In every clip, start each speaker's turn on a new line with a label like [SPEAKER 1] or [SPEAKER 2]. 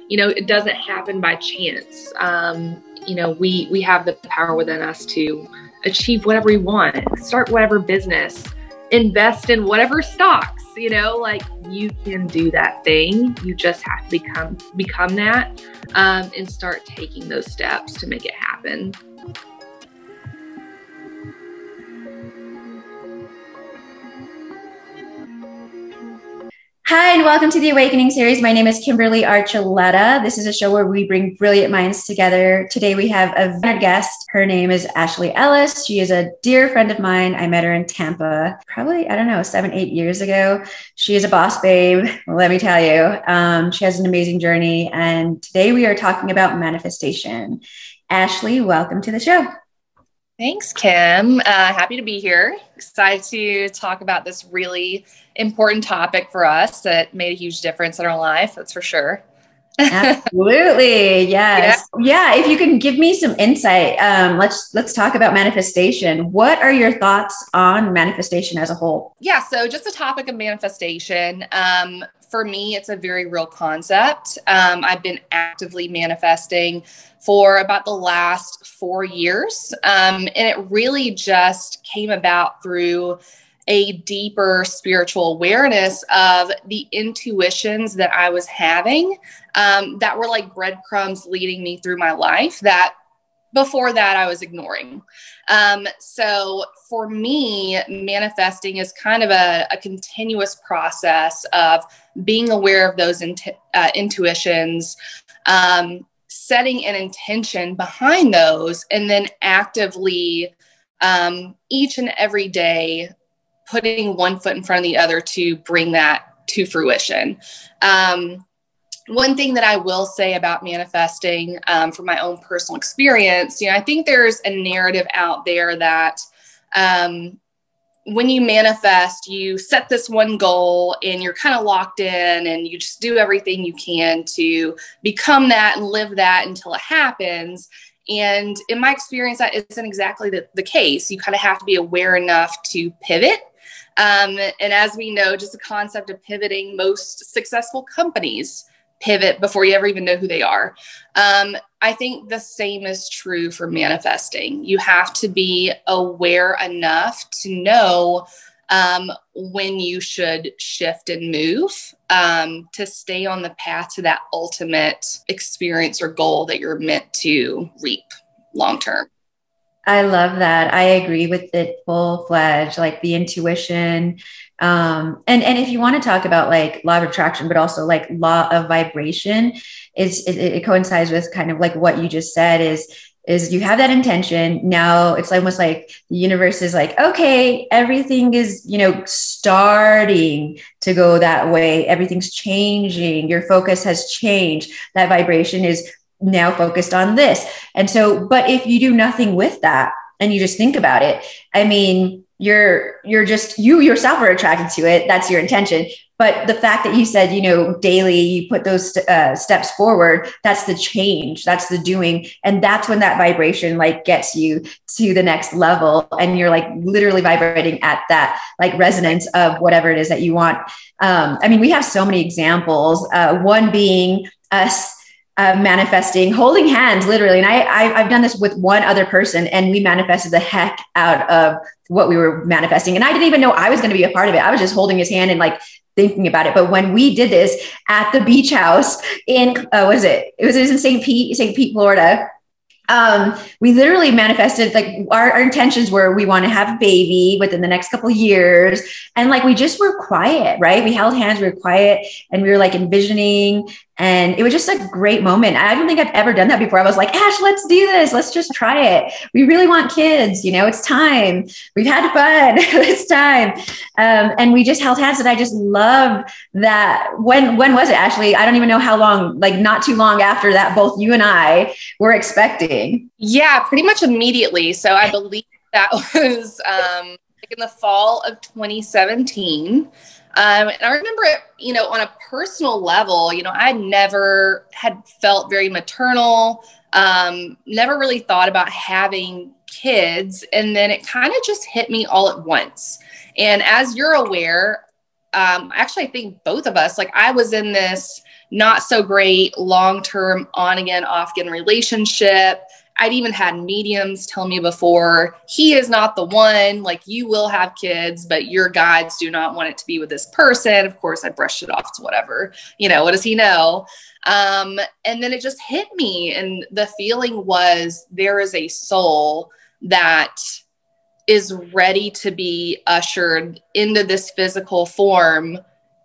[SPEAKER 1] it doesn't happen by chance. We have the power within us to achieve whatever we want, start whatever business, invest in whatever stocks, you can do that thing. You just have to become that, and start taking those steps to make it happen.
[SPEAKER 2] Hi, and welcome to the Awakening series. My name is Kimberly Archuleta. This is a show where we bring brilliant minds together. Today we have a guest. Her name is Ashley Ellis. She is a dear friend of mine. I met her in Tampa, probably, 7-8 years ago. She is a boss babe, let me tell you. She has an amazing journey. And today we are talking about manifestation. Ashley, welcome to the show.
[SPEAKER 1] Thanks, Kim. Happy to be here. Excited to talk about this really important topic for us that made a huge difference in our life. That's for sure.
[SPEAKER 2] Absolutely. Yes. Yeah. If you can give me some insight, let's talk about manifestation. What are your thoughts on manifestation as a whole?
[SPEAKER 1] Yeah. So just the topic of manifestation. For me, it's a very real concept. I've been actively manifesting for about the last 4 years. And it really just came about through a deeper spiritual awareness of the intuitions that I was having, that were like breadcrumbs leading me through my life that before that I was ignoring. So for me, manifesting is kind of a continuous process of being aware of those intuitions, setting an intention behind those, and then actively each and every day putting one foot in front of the other to bring that to fruition. One thing that I will say about manifesting, from my own personal experience, I think there's a narrative out there that when you manifest, you set this one goal and you're kind of locked in and you just do everything you can to become that and live that until it happens. And in my experience, that isn't exactly the case. You kind of have to be aware enough to pivot. And as we know, just the concept of pivoting, most successful companies pivot before you ever even know who they are. I think the same is true for manifesting. You have to be aware enough to know when you should shift and move, to stay on the path to that ultimate experience or goal that you're meant to reap long term.
[SPEAKER 2] I love that. I agree with it full-fledged, like the intuition. And if you want to talk about like law of attraction, but also like law of vibration, it coincides with kind of like what you just said is you have that intention. Now it's almost like the universe is like, okay, everything is, starting to go that way. Everything's changing. Your focus has changed. That vibration is now focused on this. And so, but if you do nothing with that and you just think about it, I mean, you're just, you yourself are attracted to it. That's your intention. But the fact that you said, daily you put those steps forward, that's the change, that's the doing. And that's when that vibration like gets you to the next level. And you're like literally vibrating at that like resonance of whatever it is that you want. I mean, we have so many examples. One being us manifesting, holding hands, literally. And I've done this with one other person, and we manifested the heck out of what we were manifesting. And I didn't even know I was going to be a part of it. I was just holding his hand and like thinking about it. But when we did this at the beach house in, it was in St. Pete, Florida. We literally manifested like our intentions were, we want to have a baby within the next couple of years. And like, we just were quiet, right? We held hands, we were quiet, and we were like envisioning. And it was just a great moment. I don't think I've ever done that before. I was like, Ash, let's do this. Let's just try it. We really want kids. It's time. We've had fun. It's time. And we just held hands. And I just loved that. When was it, Ashley? I don't even know how long, like not too long after that, both you and I were expecting.
[SPEAKER 1] Yeah, pretty much immediately. So I believe that was like in the fall of 2017. And I remember it, on a personal level, I never had felt very maternal, never really thought about having kids. And then it kind of just hit me all at once. And as you're aware, actually, I think both of us, like I was in this not so great long-term on again, off again relationship. I'd even had mediums tell me before, he is not the one, like you will have kids, but your guides do not want it to be with this person. Of course, I brushed it off to whatever, what does he know? And then it just hit me. And the feeling was there is a soul that is ready to be ushered into this physical form.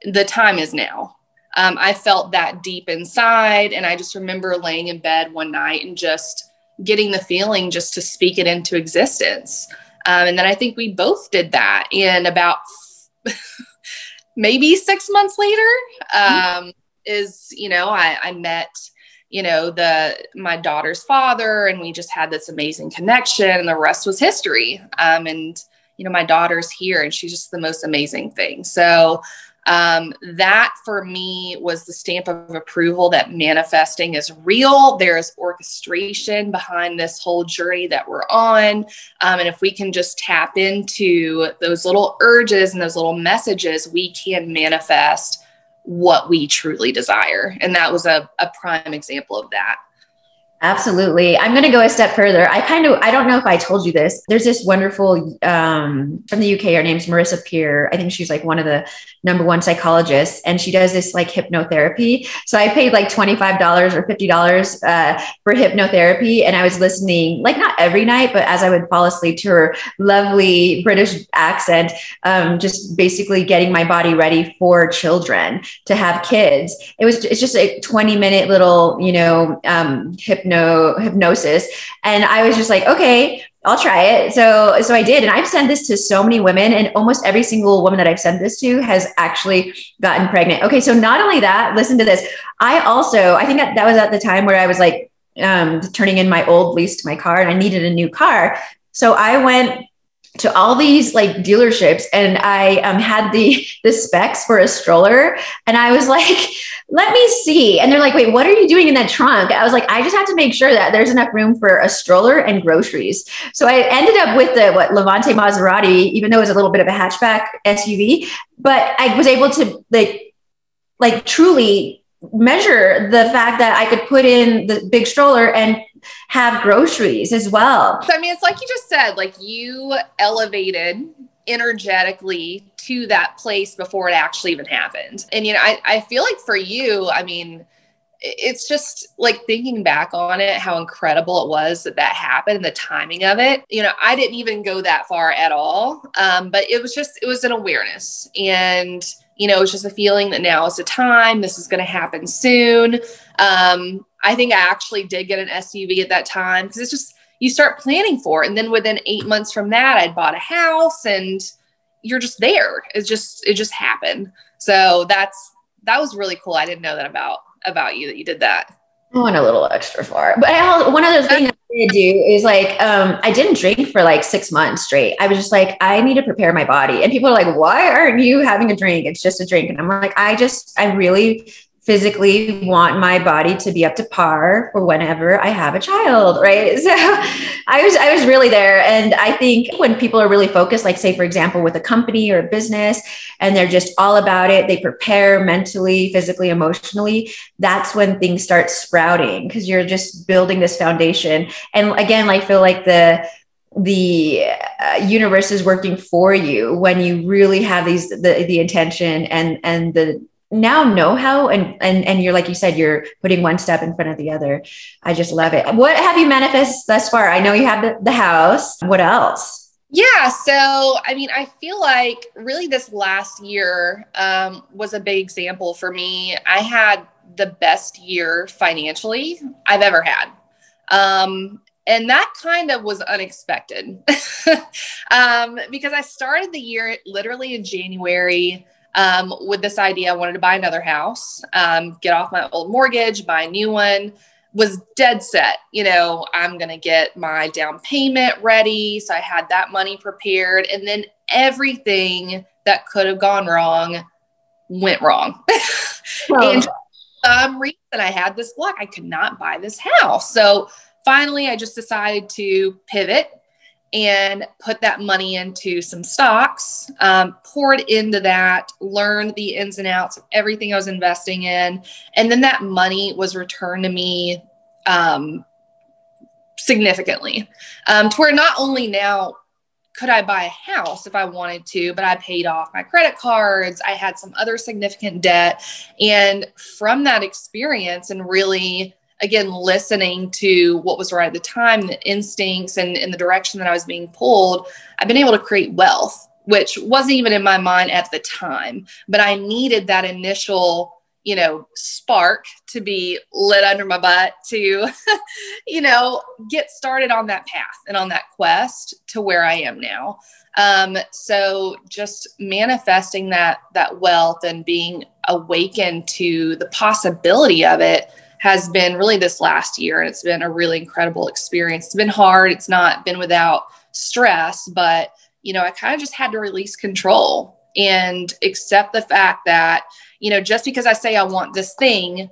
[SPEAKER 1] The time is now. I felt that deep inside. And I just remember laying in bed one night and just getting the feeling just to speak it into existence. And then I think we both did that. And about maybe 6 months later, I met, my daughter's father, and we just had this amazing connection, and the rest was history. My daughter's here, and she's just the most amazing thing. So that for me was the stamp of approval that manifesting is real. There's orchestration behind this whole journey that we're on. And if we can just tap into those little urges and those little messages, we can manifest what we truly desire. And that was a prime example of that.
[SPEAKER 2] Absolutely. I'm going to go a step further. I don't know if I told you this. There's this wonderful, from the UK, her name's Marissa Peer. I think she's like one of the #1 psychologists, and she does this like hypnotherapy. So I paid like $25 or $50 for hypnotherapy. And I was listening, like not every night, but as I would fall asleep to her lovely British accent, just basically getting my body ready for children, to have kids. It's just a 20-minute little, hypnosis. And I was just like, okay, I'll try it. So I did. And I've sent this to so many women, and almost every single woman that I've sent this to has actually gotten pregnant. Okay. So not only that, listen to this. I think that was at the time where I was like, turning in my old lease to my car, and I needed a new car. So I went to all these like dealerships, and I had the specs for a stroller, and I was like, let me see. And they're like, wait, what are you doing in that trunk? I was like, I just have to make sure that there's enough room for a stroller and groceries. So I ended up with the Levante Maserati, even though it was a little bit of a hatchback SUV, but I was able to like truly measure the fact that I could put in the big stroller and have groceries as well.
[SPEAKER 1] So, I mean, it's like you just said, like you elevated energetically to that place before it actually even happened. And, I feel like for you, I mean, it's just like thinking back on it, how incredible it was that happened and the timing of it. I didn't even go that far at all. But it was an awareness, and, it was just a feeling that now is the time, this is going to happen soon. I think I actually did get an SUV at that time, because it's just, you start planning for it. And then within 8 months from that, I'd bought a house, and you're just there. It just happened. So that was really cool. I didn't know that about you, that you did that.
[SPEAKER 2] I went a little extra far, but one other thing I did do is like, I didn't drink for like 6 months straight. I was just like, I need to prepare my body. And people are like, why aren't you having a drink? It's just a drink. And I'm like, I really physically want my body to be up to par for whenever I have a child. Right. So I was really there. And I think when people are really focused, like say, for example, with a company or a business, and they're just all about it, they prepare mentally, physically, emotionally, that's when things start sprouting, because you're just building this foundation. And again, I feel like the universe is working for you when you really have the intention and the know-how, and you're, like you said, you're putting one step in front of the other. I just love it. What have you manifested thus far? I know you have the house. What else?
[SPEAKER 1] Yeah. So, I mean, I feel like really this last year was a big example for me. I had the best year financially I've ever had. And that kind of was unexpected because I started the year literally in January with this idea. I wanted to buy another house, get off my old mortgage, buy a new one. Was dead set, I'm going to get my down payment ready. So I had that money prepared, and then everything that could have gone wrong went wrong. Oh. And for some reason I had this block. I could not buy this house. So finally I just decided to pivot and put that money into some stocks, poured into that, learned the ins and outs of everything I was investing in. And then that money was returned to me significantly, to where not only now could I buy a house if I wanted to, but I paid off my credit cards. I had some other significant debt. And from that experience and really, again, listening to what was right at the time, the instincts and in the direction that I was being pulled, I've been able to create wealth, which wasn't even in my mind at the time, but I needed that initial, spark to be lit under my butt to, get started on that path and on that quest to where I am now. So just manifesting that wealth and being awakened to the possibility of it has been really this last year. And it's been a really incredible experience. It's been hard. It's not been without stress, but, I kind of just had to release control and accept the fact that, just because I say I want this thing,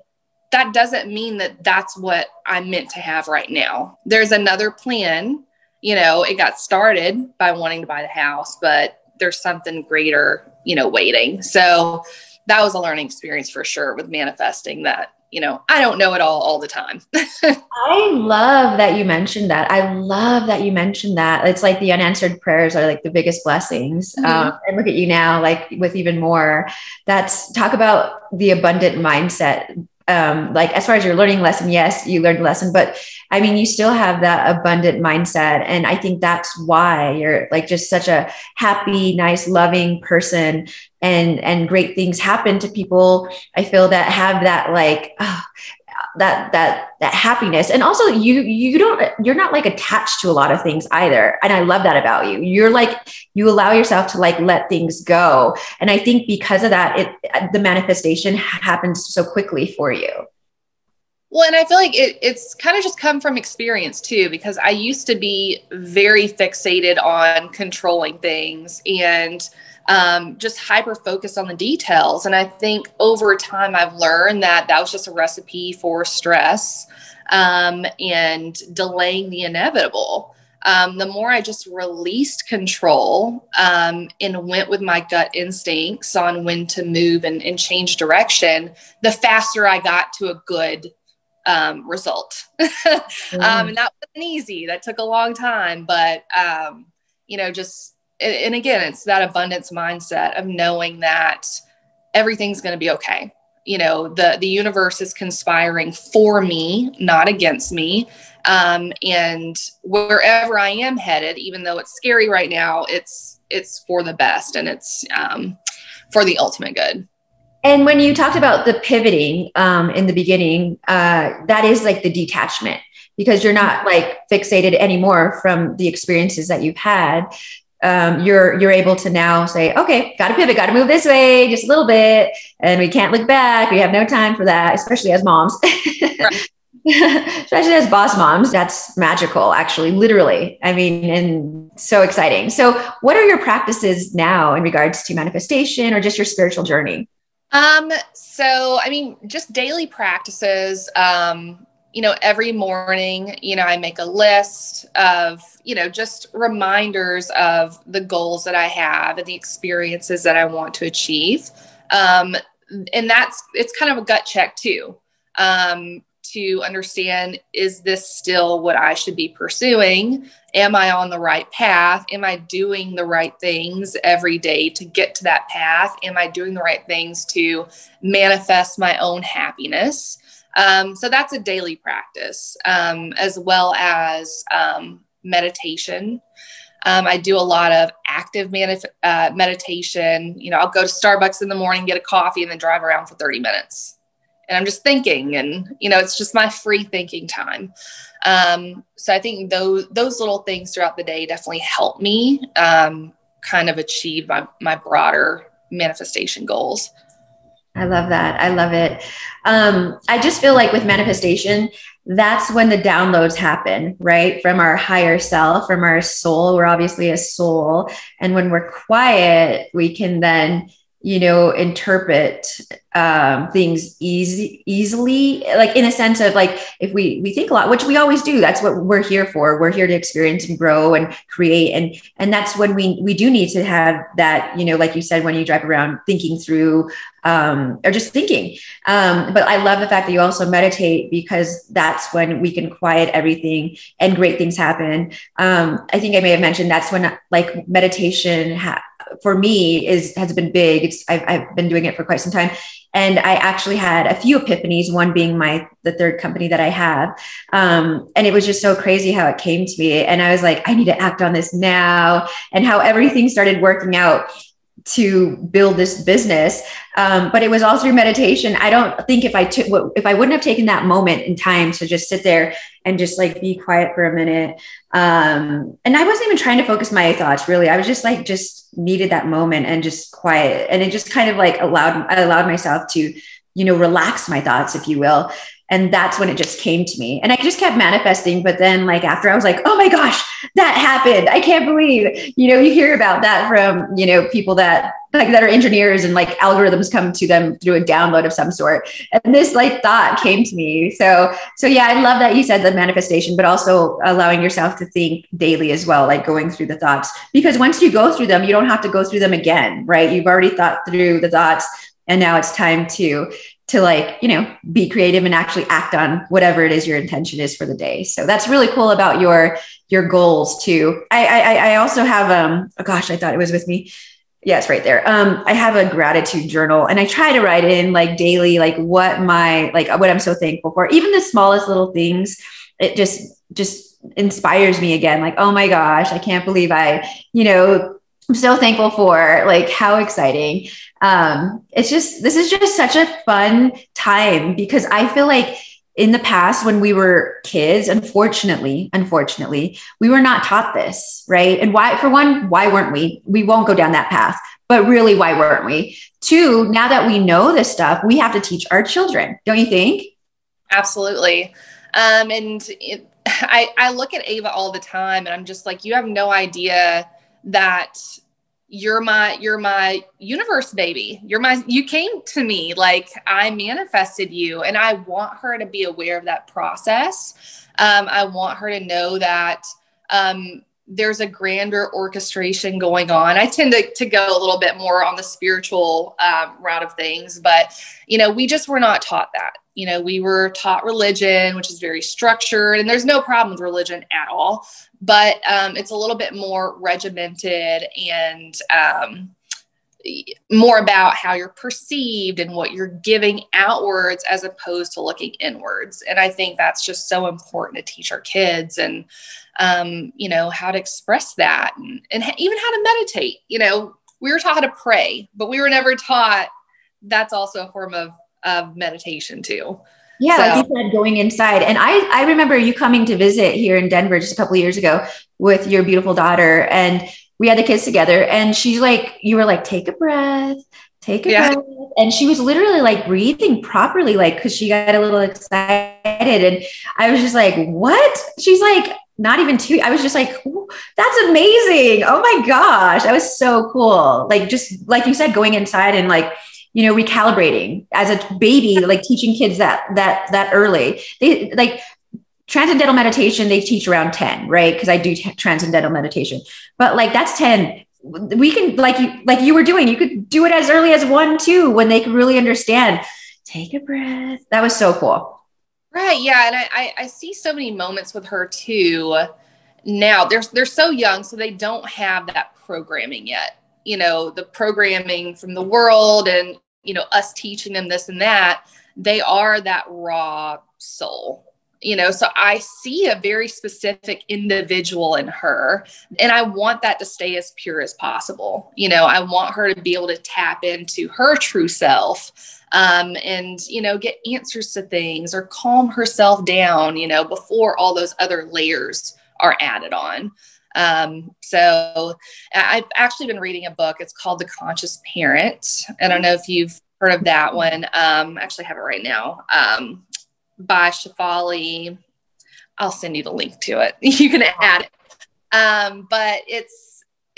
[SPEAKER 1] that doesn't mean that that's what I'm meant to have right now. There's another plan. It got started by wanting to buy the house, but there's something greater, waiting. So that was a learning experience for sure with manifesting that. I don't know it all the time.
[SPEAKER 2] I love that you mentioned that. It's like the unanswered prayers are like the biggest blessings.
[SPEAKER 1] Mm-hmm.
[SPEAKER 2] And look at you now, like with even more. Talk about the abundant mindset. Like as far as your learning lesson, yes, you learned a lesson, but I mean, you still have that abundant mindset. And I think that's why you're like just such a happy, nice, loving person, and great things happen to people. I feel that have that, like, that happiness. And also you're not like attached to a lot of things either. And I love that about you. You're like, you allow yourself to like, let things go. And I think because of that, the manifestation happens so quickly for you.
[SPEAKER 1] Well, and I feel like it's kind of just come from experience too, because I used to be very fixated on controlling things and just hyper focused on the details. And I think over time, I've learned that was just a recipe for stress and delaying the inevitable. The more I just released control and went with my gut instincts on when to move and change direction, the faster I got to a good result. And that wasn't easy. That took a long time, but, and again, it's that abundance mindset of knowing that everything's going to be okay. The universe is conspiring for me, not against me. And wherever I am headed, even though it's scary right now, it's for the best, and it's for the ultimate good.
[SPEAKER 2] And when you talked about the pivoting in the beginning, that is like the detachment, because you're not like fixated anymore from the experiences that you've had. You're able to now say, okay, got to pivot, got to move this way just a little bit, and we can't look back. We have no time for that, especially as moms. Right. Especially as boss moms. That's magical, actually, literally. I mean, and so exciting. So what are your practices now in regards to manifestation or just your spiritual journey?
[SPEAKER 1] So, I mean, just daily practices, every morning, I make a list of, just reminders of the goals that I have and the experiences that I want to achieve. And it's kind of a gut check too, to understand, is this still what I should be pursuing? Am I on the right path? Am I doing the right things every day to get to that path? Am I doing the right things to manifest my own happiness? So that's a daily practice, as well as meditation. I do a lot of active meditation. I'll go to Starbucks in the morning, get a coffee, and then drive around for 30 minutes. And I'm just thinking, and, it's just my free thinking time. So I think those little things throughout the day definitely help me kind of achieve my broader manifestation goals.
[SPEAKER 2] I love that. I love it. I just feel like with manifestation, that's when the downloads happen, right? From our higher self, from our soul. We're obviously a soul. And when we're quiet, we can then interpret things easily, like in a sense of like, if we think a lot, which we always do, that's what we're here for. We're here to experience and grow and create. And that's when we do need to have that, like you said, when you drive around thinking through, or just thinking. But I love the fact that you also meditate, because that's when we can quiet everything and great things happen. I think I may have mentioned that's when like meditation for me has been big. I've been doing it for quite some time. And I actually had a few epiphanies, one being the third company that I have. And it was just so crazy how it came to me. And I was like, I need to act on this now, and how everything started working out to build this business. But it was all through meditation. I don't think if I wouldn't have taken that moment in time to just sit there and just like be quiet for a minute. And I wasn't even trying to focus my thoughts, really. I was just needed that moment and just quiet. And it just kind of like I allowed myself to, relax my thoughts, if you will. And that's when it just came to me, and I just kept manifesting. But then like after, I was like, oh my gosh, that happened. I can't believe, you hear about that from, people that are engineers, and like algorithms come to them through a download of some sort. And this like thought came to me. So yeah, I love that you said the manifestation, but also allowing yourself to think daily as well, like going through the thoughts, because once you go through them, you don't have to go through them again, right? You've already thought through the thoughts, and now it's time to like, be creative and actually act on whatever it is your intention is for the day. So that's really cool about your goals too. I also have, oh gosh, I thought it was with me. Yeah, it's right there. I have a gratitude journal, and I try to write in like daily, like what I'm so thankful for, even the smallest little things. It just inspires me again. Like, oh my gosh, I can't believe I'm so thankful for, like, how exciting. This is just such a fun time, because I feel like in the past, when we were kids, unfortunately, we were not taught this, right? And why weren't we? We won't go down that path, but really, why weren't we? Two, now that we know this stuff, we have to teach our children. Don't you think?
[SPEAKER 1] Absolutely. I look at Ava all the time, and I'm just like, you have no idea that you're my universe baby. You came to me, like I manifested you, and I want her to be aware of that process. I want her to know that, there's a grander orchestration going on. I tend to go a little bit more on the spiritual, route of things, but we just were not taught that. We were taught religion, which is very structured, and there's no problem with religion at all. But it's a little bit more regimented and more about how you're perceived and what you're giving outwards as opposed to looking inwards. And I think that's just so important to teach our kids, and, how to express that, and even how to meditate. We were taught how to pray, but we were never taught that's also a form of meditation too.
[SPEAKER 2] Yeah, so, like you said, going inside. And I remember you coming to visit here in Denver just a couple of years ago with your beautiful daughter, and we had the kids together, and she's like, you were like, take a breath. breath. And she was literally like breathing properly, like, because she got a little excited. And I was just like, what? She's like, not even two. I was just like, that's amazing. Oh my gosh. That was so cool. Like, just like you said, going inside and like, recalibrating as a baby, like teaching kids that early. They like transcendental meditation, they teach around 10, right? Because I do transcendental meditation, but like that's 10. We can, like you were doing, you could do it as early as 1, 2, when they could really understand. Take a breath. That was so cool.
[SPEAKER 1] Right. Yeah. And I see so many moments with her too. Now they're so young, so they don't have that programming yet. The programming from the world and, us teaching them this and that, they are that raw soul, so I see a very specific individual in her, and I want that to stay as pure as possible. I want her to be able to tap into her true self, and, get answers to things or calm herself down, before all those other layers are added on. So I've actually been reading a book. It's called The Conscious Parent. I don't know if you've heard of that one. I actually have it right now. By Shefali. I'll send you the link to it. You can add it. But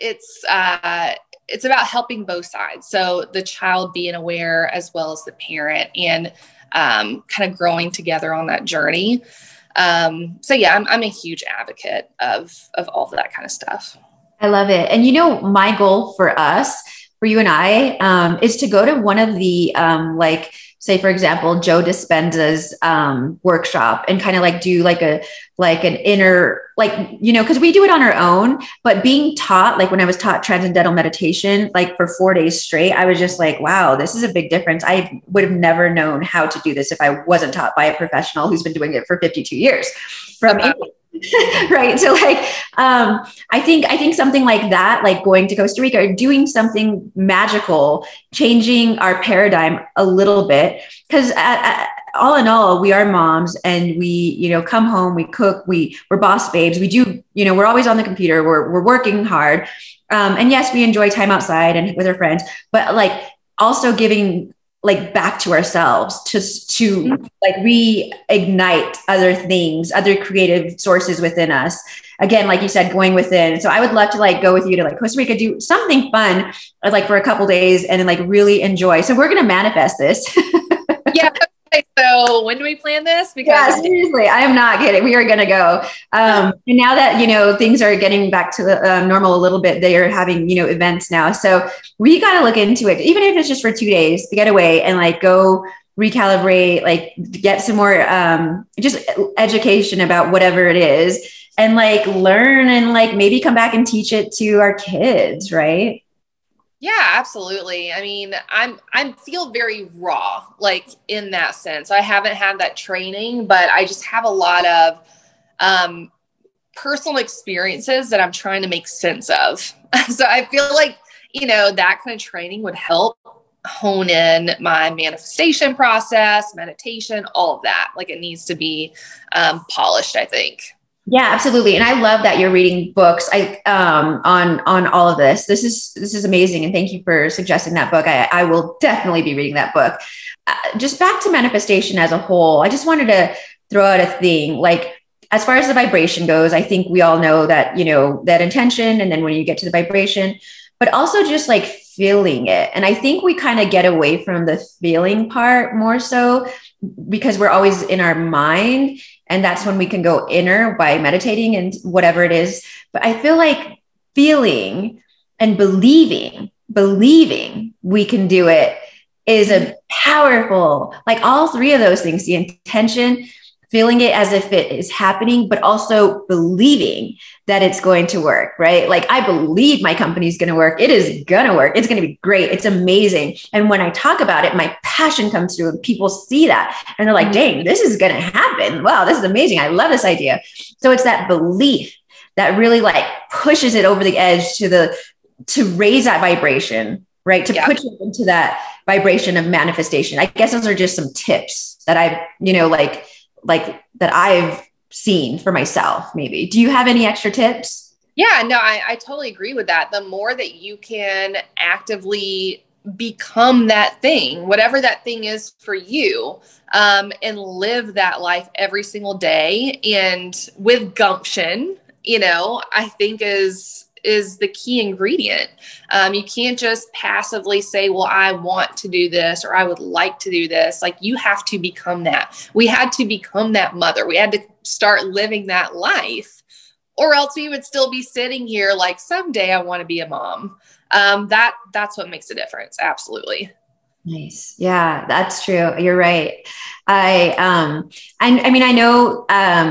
[SPEAKER 1] it's about helping both sides. So the child being aware as well as the parent, and kind of growing together on that journey. So yeah, I'm a huge advocate of all of that kind of stuff.
[SPEAKER 2] I love it. And you know, my goal for us, for you and I, is to go to one of the, like, say, for example, Joe Dispenza's workshop, and kind of like do like an inner, like, you know, because we do it on our own, but being taught, like when I was taught transcendental meditation, like for 4 days straight, I was just like, wow, this is a big difference. I would have never known how to do this if I wasn't taught by a professional who's been doing it for 52 years from India. Right. So like, I think something like that, like going to Costa Rica or doing something magical, changing our paradigm a little bit. Cause all in all, we are moms, and we, you know, come home, we cook, we're boss babes. We do, you know, we're always on the computer. We're working hard. And yes, we enjoy time outside and with our friends, but like also giving like back to ourselves to like reignite other things, other creative sources within us. Again, like you said, going within. So I would love to like go with you to like Costa Rica, do something fun, like for a couple days, and then like really enjoy. So we're going to manifest this.
[SPEAKER 1] Yeah. So when do we plan this? Because
[SPEAKER 2] yeah, seriously, I am not kidding. We are going to go. And now that, you know, things are getting back to normal a little bit, they are having, you know, events now. So we got to look into it, even if it's just for 2 days to get away and like go recalibrate, like get some more just education about whatever it is, and like learn, and like maybe come back and teach it to our kids. Right.
[SPEAKER 1] Yeah, absolutely. I mean, I feel very raw, like in that sense. I haven't had that training, but I just have a lot of personal experiences that I'm trying to make sense of. So I feel like, you know, that kind of training would help hone in my manifestation process, meditation, all of that. Like it needs to be polished, I think.
[SPEAKER 2] Yeah, absolutely. And I love that you're reading books on all of this. This is amazing. And thank you for suggesting that book. I will definitely be reading that book. Just back to manifestation as a whole, I just wanted to throw out a thing. Like, as far as the vibration goes, I think we all know that, you know, that intention, and then when you get to the vibration, but also just like feeling it. And I think we kind of get away from the feeling part more so because we're always in our mind. And that's when we can go inner by meditating and whatever it is. But I feel like feeling and believing we can do it is a powerful, like all three of those things, the intention, feeling it as if it is happening, but also believing that it's going to work, right? Like I believe my company is going to work. It is going to work. It's going to be great. It's amazing. And when I talk about it, my passion comes through and people see that and they're like, dang, this is going to happen. Wow, this is amazing. I love this idea. So it's that belief that really like pushes it over the edge to raise that vibration, right? To put you into that vibration of manifestation. I guess those are just some tips that I've, you know, like that I've seen for myself, maybe. Do you have any extra tips?
[SPEAKER 1] Yeah, no, I totally agree with that. The more that you can actively become that thing, whatever that thing is for you, and live that life every single day and with gumption, you know, I think is the key ingredient. You can't just passively say, well, I want to do this, or I would like to do this. Like you have to become that. We had to become that mother. We had to start living that life, or else we would still be sitting here like someday I want to be a mom. That's what makes a difference. Absolutely.
[SPEAKER 2] Nice. Yeah, that's true. You're right. I mean, I know,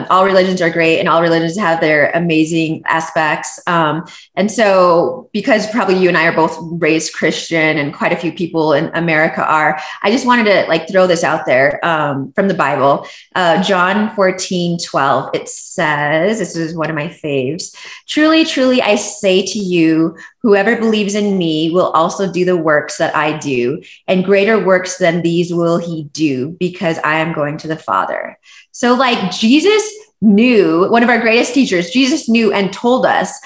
[SPEAKER 2] all religions are great and all religions have their amazing aspects. And so because probably you and I are both raised Christian and quite a few people in America are, I just wanted to like throw this out there, from the Bible, John 14:12, it says, this is one of my faves. Truly, truly, I say to you, whoever believes in me will also do the works that I do, and greater works than these will he do, because I am going to the Father. So like Jesus knew, one of our greatest teachers, Jesus knew and told us,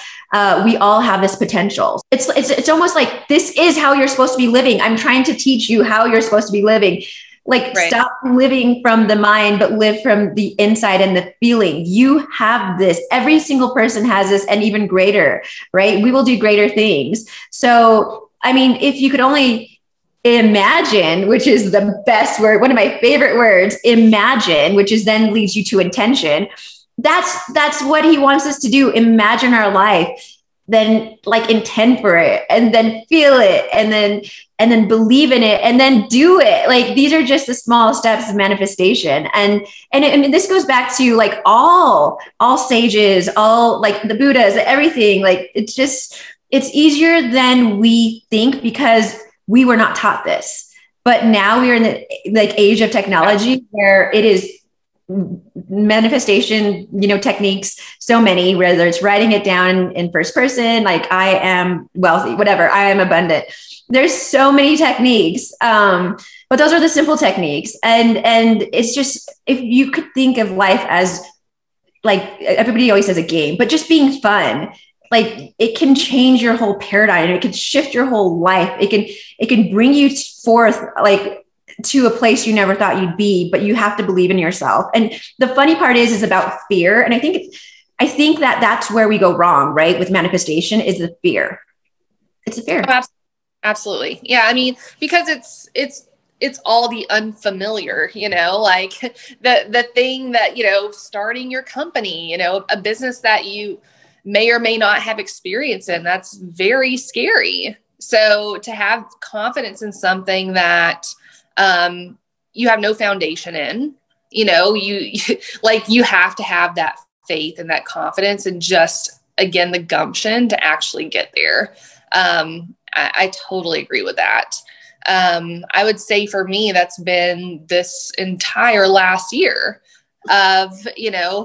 [SPEAKER 2] we all have this potential. It's almost like this is how you're supposed to be living. I'm trying to teach you how you're supposed to be living. Like,
[SPEAKER 1] Right.
[SPEAKER 2] stop living from the mind, but live from the inside and the feeling. You have this. Every single person has this, and even greater, right? We will do greater things. So, I mean, if you could only imagine, which is the best word, one of my favorite words, imagine, which is then leads you to intention. That's what he wants us to do. Imagine our life, then like intend for it, and then feel it, and then believe in it, and then do it. Like, these are just the small steps of manifestation. I mean, this goes back to like all sages, all like the Buddhas, everything. Like, it's easier than we think because we were not taught this. But now we are in the like age of technology where it is manifestation, techniques, so many, whether it's writing it down in first person, like I am wealthy, whatever, I am abundant. There's so many techniques. But those are the simple techniques. And it's just, if you could think of life as like, everybody always says a game, but just being fun, like it can change your whole paradigm. It can shift your whole life. It can bring you forth, like, to a place you never thought you'd be, but you have to believe in yourself. And the funny part is about fear. And I think that that's where we go wrong, right? With manifestation is the fear. It's a fear.
[SPEAKER 1] Oh, absolutely. Yeah. I mean, because it's all the unfamiliar, like the thing that, starting your company, a business that you may or may not have experience in, that's very scary. So to have confidence in something that, you have no foundation in, you have to have that faith and that confidence and just, again, the gumption to actually get there. I totally agree with that. I would say for me, that's been this entire last year of,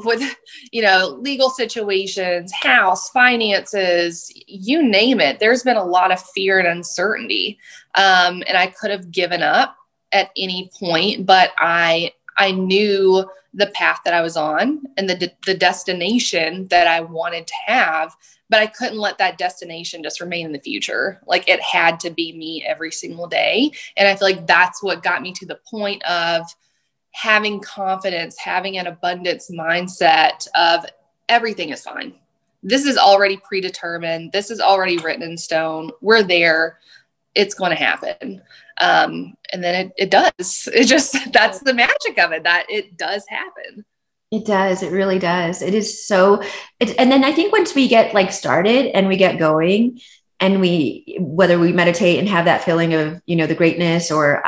[SPEAKER 1] with, legal situations, house, finances, you name it. There's been a lot of fear and uncertainty. And I could have given up at any point, but I knew the path that I was on and the destination that I wanted to have, but I couldn't let that destination just remain in the future. Like, it had to be me every single day. And I feel like that's what got me to the point of having confidence, having an abundance mindset of everything is fine. This is already predetermined. This is already written in stone. We're there. It's going to happen. And then it does. It just, that's the magic of it, that it does happen.
[SPEAKER 2] It does. It really does. It is so, and then I think once we get like started and we get going, and whether we meditate and have that feeling of, the greatness, or,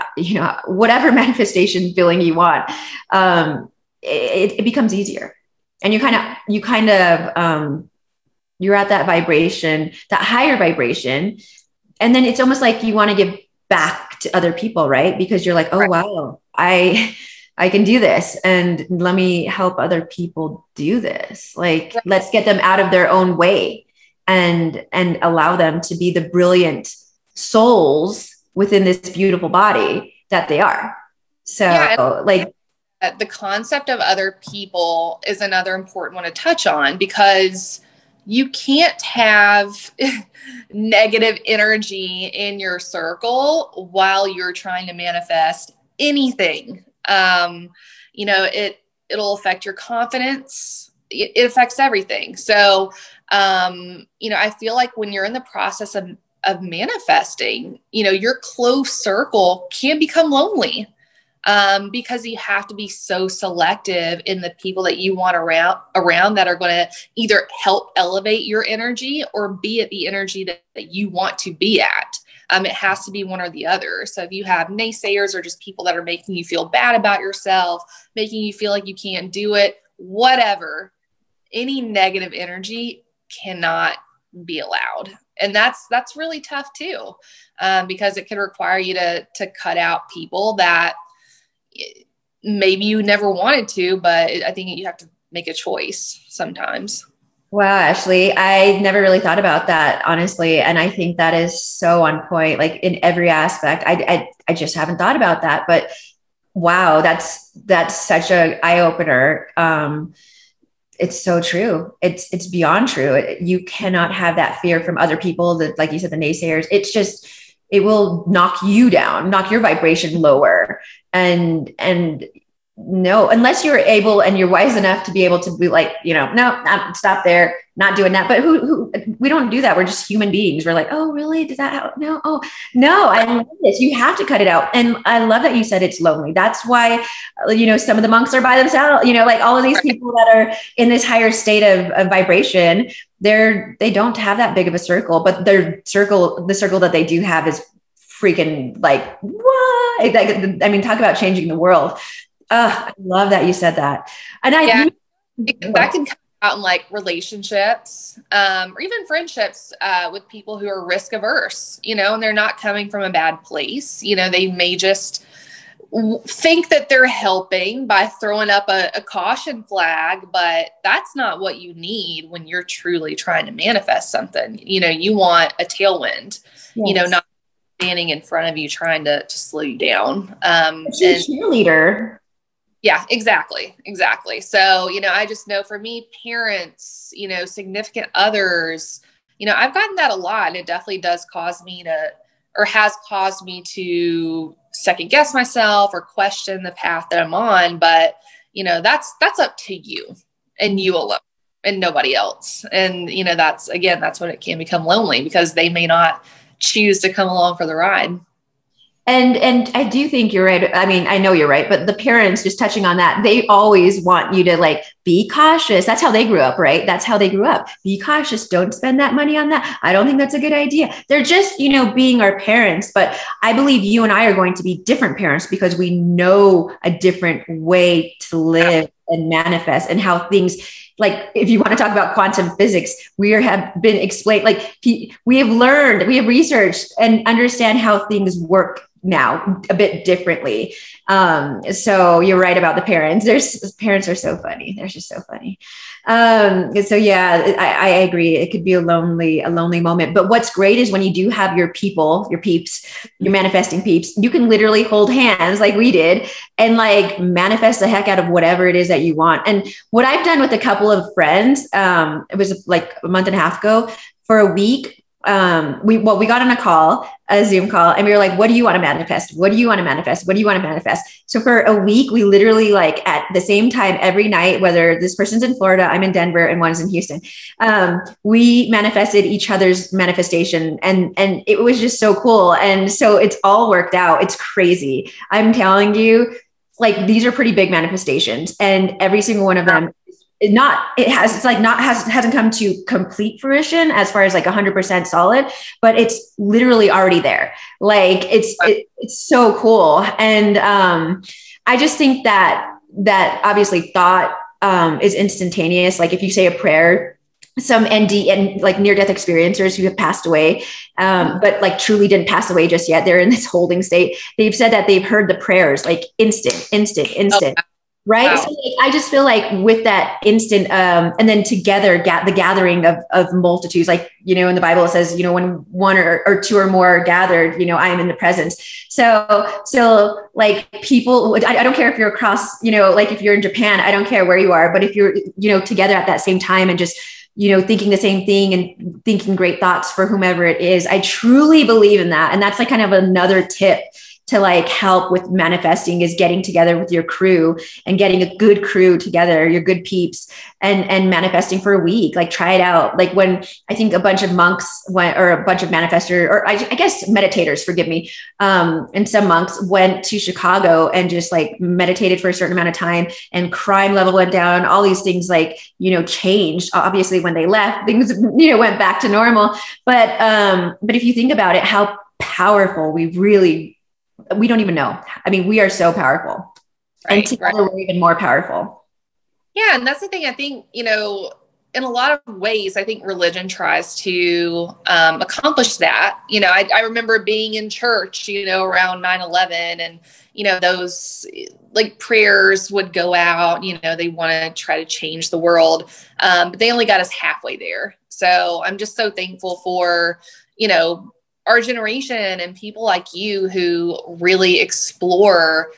[SPEAKER 2] whatever manifestation feeling you want, it becomes easier. And you're at that vibration, that higher vibration. And then it's almost like you want to give back to other people, right? Because you're like, oh, wow, I can do this, and let me help other people do this. Like, let's get them out of their own way and allow them to be the brilliant souls within this beautiful body that they are. So like,
[SPEAKER 1] the concept of other people is another important one to touch on, because you can't have negative energy in your circle while you're trying to manifest anything. It'll affect your confidence. It affects everything. So, I feel like when you're in the process of manifesting, your close circle can become lonely. Because you have to be so selective in the people that you want around that are going to either help elevate your energy or be at the energy that you want to be at. It has to be one or the other. So if you have naysayers or just people that are making you feel bad about yourself, making you feel like you can't do it, whatever, any negative energy cannot be allowed. And that's really tough too, because it can require you to cut out people that maybe you never wanted to, but I think you have to make a choice sometimes.
[SPEAKER 2] Wow, Ashley, I never really thought about that, honestly. And I think that is so on point, like in every aspect. I just haven't thought about that, but wow, that's such a eye opener. It's so true. It's beyond true. You cannot have that fear from other people, that, like you said, the naysayers. It will knock you down, knock your vibration lower. and no, unless you're able and you're wise enough to be able to be like, no, stop there, not doing that. But who we don't do that. We're just human beings. We're like, oh, really? Does that help? No. Oh, no, I love this. You have to cut it out. And I love that you said it's lonely. That's why, some of the monks are by themselves, like all of these people that are in this higher state of vibration, they don't have that big of a circle, but the circle that they do have is freaking like, what? I mean, talk about changing the world. I love that you said that. And
[SPEAKER 1] that can come out in like relationships, or even friendships, with people who are risk averse, and they're not coming from a bad place. They may just think that they're helping by throwing up a caution flag, but that's not what you need when you're truly trying to manifest something. You want a tailwind,
[SPEAKER 2] yes.
[SPEAKER 1] Not standing in front of you trying to slow you down.
[SPEAKER 2] Cheerleader.
[SPEAKER 1] Yeah, exactly. So, I just know for me, parents, significant others, I've gotten that a lot, and it definitely does has caused me to second guess myself or question the path that I'm on. But, that's up to you and you alone and nobody else. And, that's when it can become lonely, because they may not choose to come along for the ride.
[SPEAKER 2] And I do think you're right. I mean, I know you're right, but the parents, just touching on that, they always want you to like, be cautious. That's how they grew up, right? That's how they grew up. Be cautious. Don't spend that money on that. I don't think that's a good idea. They're just, being our parents. But I believe you and I are going to be different parents, because we know a different way to live and manifest, and how things, like, if you want to talk about quantum physics, have been explained, like we have learned, we have researched and understand how things work now a bit differently. So you're right about the parents. Parents are so funny. They're just so funny. So yeah, I agree. It could be a lonely moment, but what's great is when you do have your people, your peeps, your manifesting peeps, you can literally hold hands like we did and like manifest the heck out of whatever it is that you want. And what I've done with a couple of friends, it was like a month and a half ago, for a week, we got on a Zoom call, and we were like, what do you want to manifest? What do you want to manifest? What do you want to manifest? So for a week, we literally, like, at the same time every night, whether this person's in Florida, I'm in Denver, and one's in Houston, we manifested each other's manifestation. And it was just so cool. And so it's all worked out. It's crazy. I'm telling you, like, these are pretty big manifestations, and every single one of them hasn't come to complete fruition as far as like 100% solid, but it's literally already there. Like it's so cool. And I just think that obviously thought is instantaneous. Like if you say a prayer, some ND and like near-death experiencers who have passed away, but like truly didn't pass away just yet, they're in this holding state. They've said that they've heard the prayers like instant. Oh. Right. Wow. So like, I just feel like with that instant, and then together, the gathering of multitudes, like, in the Bible, it says, when one or two or more are gathered, I am in the presence. So like people, I don't care if you're across, like if you're in Japan, I don't care where you are, but if you're, together at that same time and just, thinking the same thing and thinking great thoughts for whomever it is, I truly believe in that. And that's like kind of another tip to like help with manifesting, is getting together with your crew and getting a good crew together, your good peeps, and manifesting for a week. Like try it out. Like when I think a bunch of monks went, or a bunch of manifestors, or I guess meditators, forgive me. And some monks went to Chicago and just like meditated for a certain amount of time, and crime level went down. All these things like, changed. Obviously when they left, things, went back to normal. But if you think about it, how powerful we don't even know. I mean, we are so powerful, and together we're even more powerful.
[SPEAKER 1] Yeah. And that's the thing. I think, in a lot of ways, I think religion tries to accomplish that. I remember being in church, around 9/11, and, those like prayers would go out, they want to try to change the world. But they only got us halfway there. So I'm just so thankful for, our generation and people like you who really explore,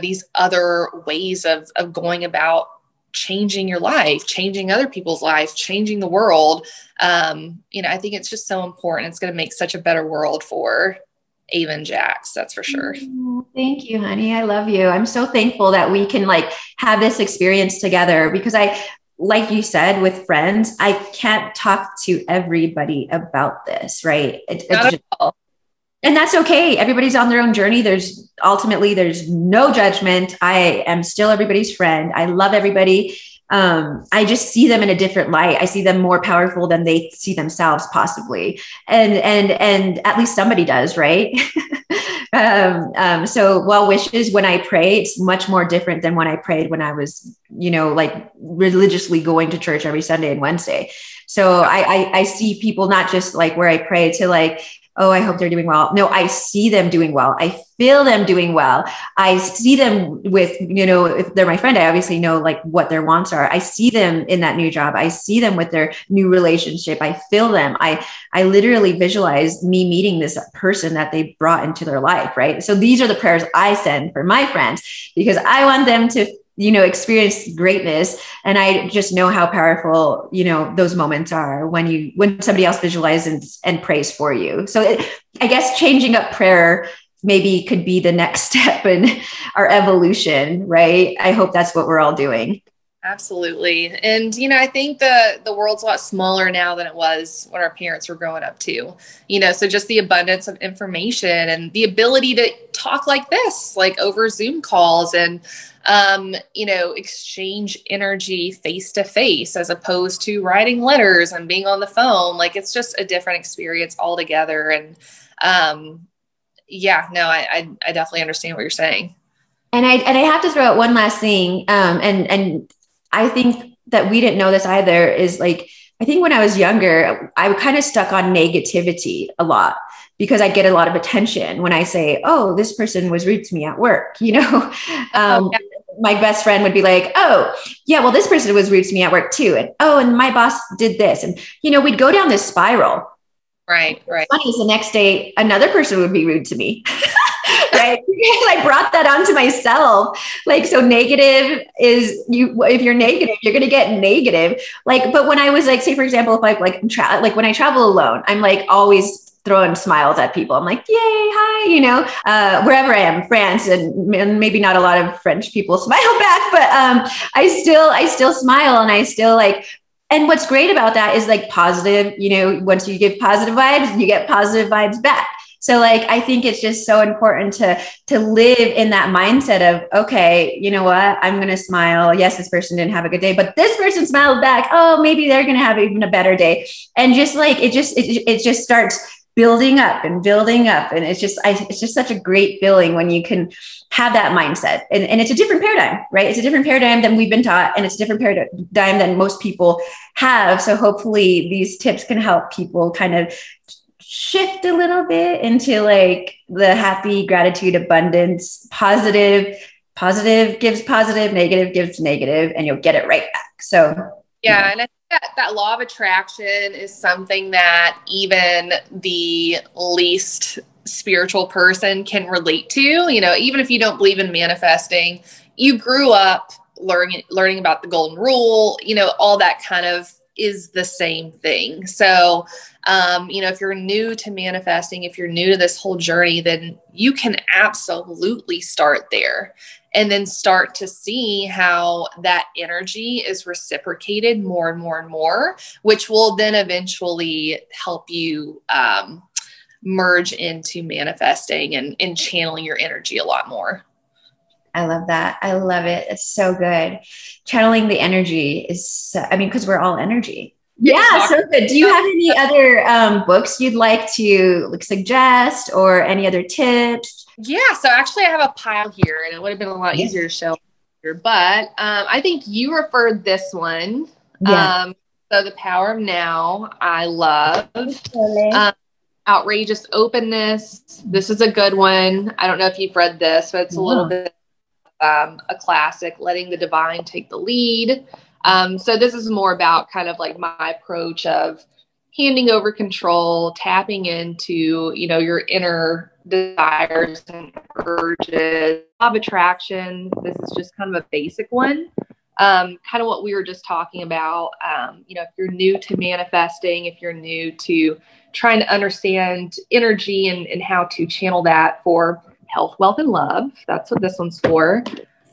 [SPEAKER 1] these other ways of going about changing your life, changing other people's life, changing the world. I think it's just so important. It's going to make such a better world for Avon Jacks, that's for sure.
[SPEAKER 2] Oh, thank you, honey. I love you. I'm so thankful that we can like have this experience together because like you said, with friends, I can't talk to everybody about this, right?
[SPEAKER 1] Not at all.
[SPEAKER 2] And that's okay. Everybody's on their own journey. There's no judgment. I am still everybody's friend. I love everybody. I just see them in a different light. I see them more powerful than they see themselves possibly. And at least somebody does, right? So well wishes when I pray, it's much more different than when I prayed when I was, like religiously going to church every Sunday and Wednesday. So I see people not just like where I pray to like, oh, I hope they're doing well. No, I see them doing well. I feel them doing well. I see them with, if they're my friend, I obviously know like what their wants are. I see them in that new job. I see them with their new relationship. I feel them. I literally visualize me meeting this person that they brought into their life. Right. So these are the prayers I send for my friends because I want them to experience greatness. And I just know how powerful, those moments are when somebody else visualizes and prays for you. So I guess changing up prayer maybe could be the next step in our evolution, right? I hope that's what we're all doing.
[SPEAKER 1] Absolutely. And, I think the world's a lot smaller now than it was when our parents were growing up too, so just the abundance of information and the ability to talk like this, like over Zoom calls and, exchange energy face to face as opposed to writing letters and being on the phone. Like it's just a different experience altogether. And, I definitely understand what you're saying.
[SPEAKER 2] And I have to throw out one last thing. And I think that we didn't know this either is like, I think when I was younger, I kind of stuck on negativity a lot because I get a lot of attention when I say, oh, this person was rude to me at work, My best friend would be like, oh, yeah, well, this person was rude to me at work too. And, oh, and my boss did this. And, we'd go down this spiral.
[SPEAKER 1] Right.
[SPEAKER 2] Funny is the next day, another person would be rude to me. Right. I brought that onto myself. Like, so negative is if you're negative, you're going to get negative. Like, but when I was like, say, for example, if like when I travel alone, I'm like always throwing smiles at people. I'm like, yay, hi, wherever I am, France, and maybe not a lot of French people smile back, but I still smile and I still like. And what's great about that is like positive, once you give positive vibes, you get positive vibes back. So like, I think it's just so important to live in that mindset of, okay, you know what, I'm going to smile. Yes, this person didn't have a good day, but this person smiled back. Oh, maybe they're going to have even a better day. And just like, it just starts building up. And it's just such a great feeling when you can have that mindset. And it's a different paradigm, right? It's a different paradigm than we've been taught. And it's a different paradigm than most people have. So hopefully these tips can help people kind of shift a little bit into like the happy, gratitude, abundance, positive gives positive, negative gives negative, and you'll get it right back. So
[SPEAKER 1] yeah. And I think that law of attraction is something that even the least spiritual person can relate to, even if you don't believe in manifesting, you grew up learning about the golden rule, all that kind of is the same thing. So, if you're new to manifesting, if you're new to this whole journey, then you can absolutely start there and then start to see how that energy is reciprocated more and more and more, which will then eventually help you merge into manifesting and channeling your energy a lot more.
[SPEAKER 2] I love that. I love it. It's so good. Channeling the energy is, because we're all energy. Yeah, so good. Do you have any other books you'd like to suggest or any other tips?
[SPEAKER 1] Yeah, so actually I have a pile here and it would have been a lot easier to show here, but I think you referred this one. Yeah. So The Power of Now, I love. Outrageous Openness. This is a good one. I don't know if you've read this, but it's a little bit a classic, Letting the Divine Take the Lead. So this is more about kind of like my approach of handing over control, tapping into, your inner desires and urges. Law of attraction. This is just kind of a basic one. Kind of what we were just talking about. If you're new to manifesting, if you're new to trying to understand energy and how to channel that for health, wealth, and love. That's what this one's for.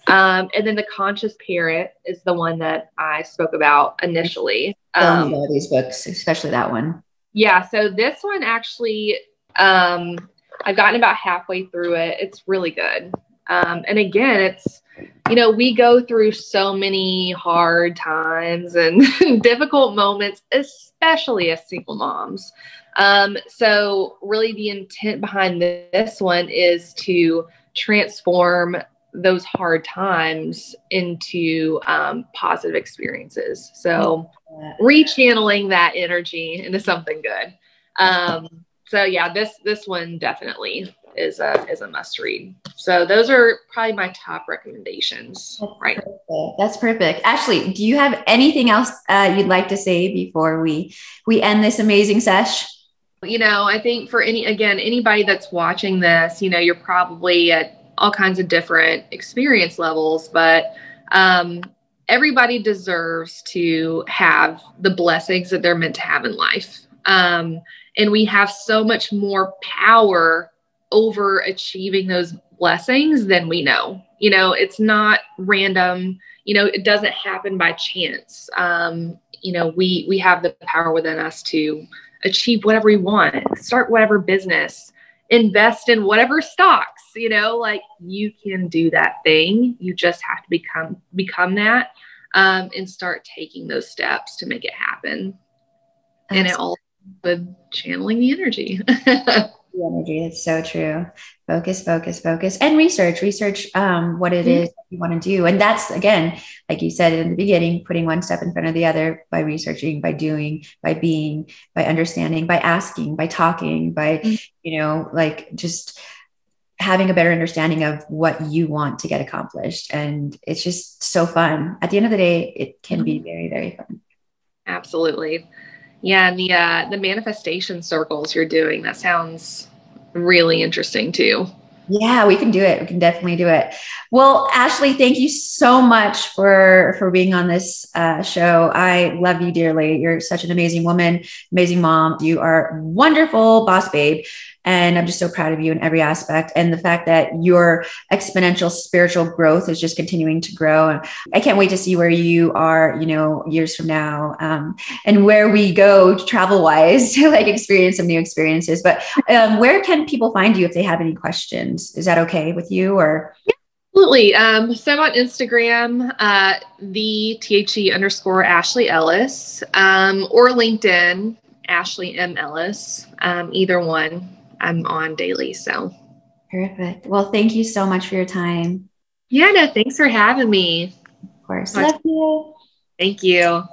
[SPEAKER 1] And then the conscious parent is the one that I spoke about initially.
[SPEAKER 2] Tell me about these books, especially that one.
[SPEAKER 1] Yeah. So this one actually, I've gotten about halfway through it. It's really good. And again, it's, we go through so many hard times and difficult moments, especially as single moms. So really the intent behind this one is to transform those hard times into positive experiences. So rechanneling that energy into something good. So yeah, this one definitely is a must read. So those are probably my top recommendations. Right.
[SPEAKER 2] That's perfect. Ashley, do you have anything else you'd like to say before we end this amazing sesh?
[SPEAKER 1] I think for anybody that's watching this, you're probably at all kinds of different experience levels, but everybody deserves to have the blessings that they're meant to have in life. And we have so much more power over achieving those blessings than we know. It's not random. It doesn't happen by chance. We have the power within us to achieve whatever we want, start whatever business, invest in whatever stocks, like you can do that thing. You just have to become that, and start taking those steps to make it happen. And it all with channeling the energy.
[SPEAKER 2] The energy. It's so true. Focus, and research what it is you want to do. And that's, again, like you said in the beginning, putting one step in front of the other by researching, by doing, by being, by understanding, by asking, by talking, by, like just having a better understanding of what you want to get accomplished. And it's just so fun. At the end of the day, it can be very, very fun.
[SPEAKER 1] Absolutely. Yeah, and the manifestation circles you're doing, that sounds really interesting too.
[SPEAKER 2] Yeah, we can do it. We can definitely do it. Well, Ashley, thank you so much for being on this show. I love you dearly. You're such an amazing woman, amazing mom. You are wonderful boss babe. And I'm just so proud of you in every aspect. And the fact that your exponential spiritual growth is just continuing to grow. I can't wait to see where you are, years from now, and where we go travel wise to like experience some new experiences. But where can people find you if they have any questions? Is that okay with you or?
[SPEAKER 1] Yeah, absolutely. So I'm on Instagram, the _Ashley Ellis, or LinkedIn, Ashley M. Ellis, either one. I'm on daily. So
[SPEAKER 2] perfect. Well, thank you so much for your time.
[SPEAKER 1] Yeah, no, thanks for having me.
[SPEAKER 2] Of course. Love you.
[SPEAKER 1] Thank you.